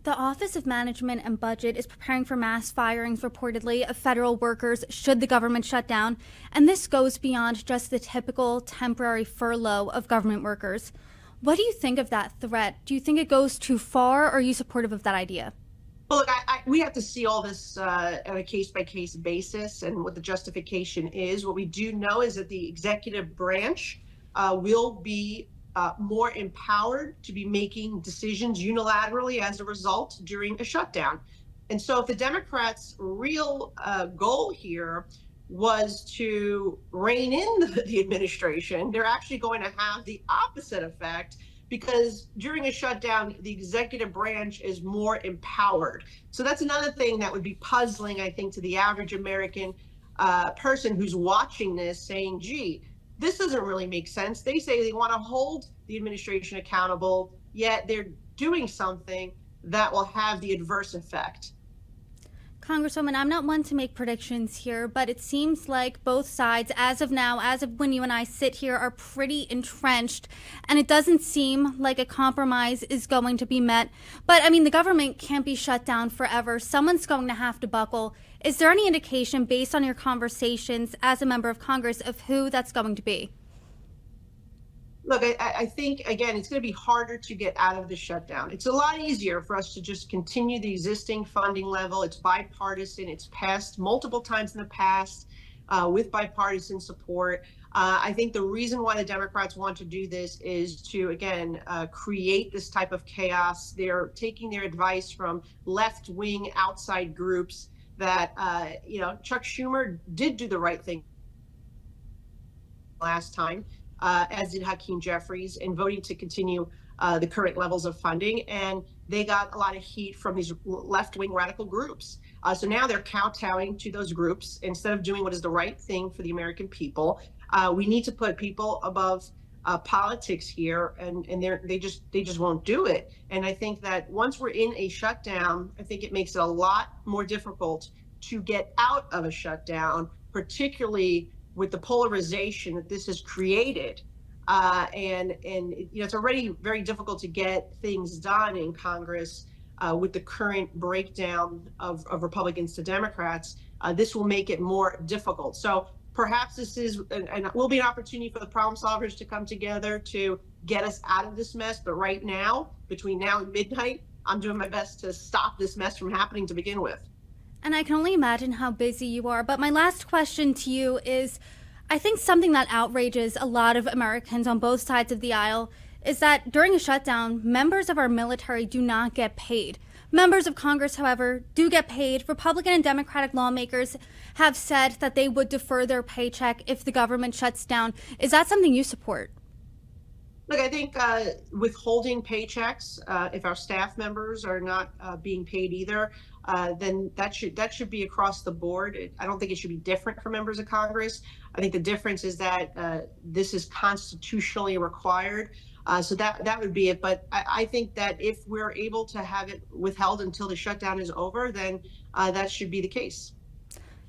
the Office of Management and Budget is preparing for mass firings reportedly of federal workers should the government shut down, and this goes beyond just the typical temporary furlough of government workers. What do you think of that threat? Do you think it goes too far, or are you supportive of that idea? Well, look, we have to see all this on a case-by-case basis and what the justification is. What we do know is that the executive branch will be more empowered to be making decisions unilaterally as a result during a shutdown. And so if the Democrats' real goal here was to rein in the administration, they're actually going to have the opposite effect because during a shutdown, the executive branch is more empowered. So that's another thing that would be puzzling, I think, to the average American person who's watching this saying, gee, this doesn't really make sense. They say they want to hold the administration accountable, yet they're doing something that will have the adverse effect. Congresswoman, I'm not one to make predictions here, but it seems like both sides, as of now, as of when you and I sit here, are pretty entrenched, and it doesn't seem like a compromise is going to be met. But, I mean, the government can't be shut down forever. Someone's going to have to buckle. Is there any indication, based on your conversations as a member of Congress, of who that's going to be? Look, I think, again, it's going to be harder to get out of the shutdown. It's a lot easier for us to just continue the existing funding level. It's bipartisan. It's passed multiple times in the past with bipartisan support. I think the reason why the Democrats want to do this is to, again, create this type of chaos. They're taking their advice from left-wing outside groups that, Chuck Schumer did do the right thing last time. As did Hakeem Jeffries, in voting to continue the current levels of funding. And they got a lot of heat from these left-wing radical groups. So now they're kowtowing to those groups instead of doing what is the right thing for the American people. We need to put people above politics here, and they just won't do it. And I think that once we're in a shutdown, I think it makes it a lot more difficult to get out of a shutdown, particularly with the polarization that this has created. And it's already very difficult to get things done in Congress with the current breakdown of Republicans to Democrats. This will make it more difficult. So perhaps this is and will be an opportunity for the problem solvers to come together to get us out of this mess. But right now, between now and midnight, I'm doing my best to stop this mess from happening to begin with. And I can only imagine how busy you are. But my last question to you is, I think something that outrages a lot of Americans on both sides of the aisle is that during a shutdown, members of our military do not get paid. Members of Congress, however, do get paid. Republican and Democratic lawmakers have said that they would defer their paycheck if the government shuts down. Is that something you support? Look, I think withholding paychecks, if our staff members are not being paid either, then that should be across the board. I don't think it should be different for members of Congress. I think the difference is that this is constitutionally required. So that would be it. But I think that if we're able to have it withheld until the shutdown is over, then that should be the case.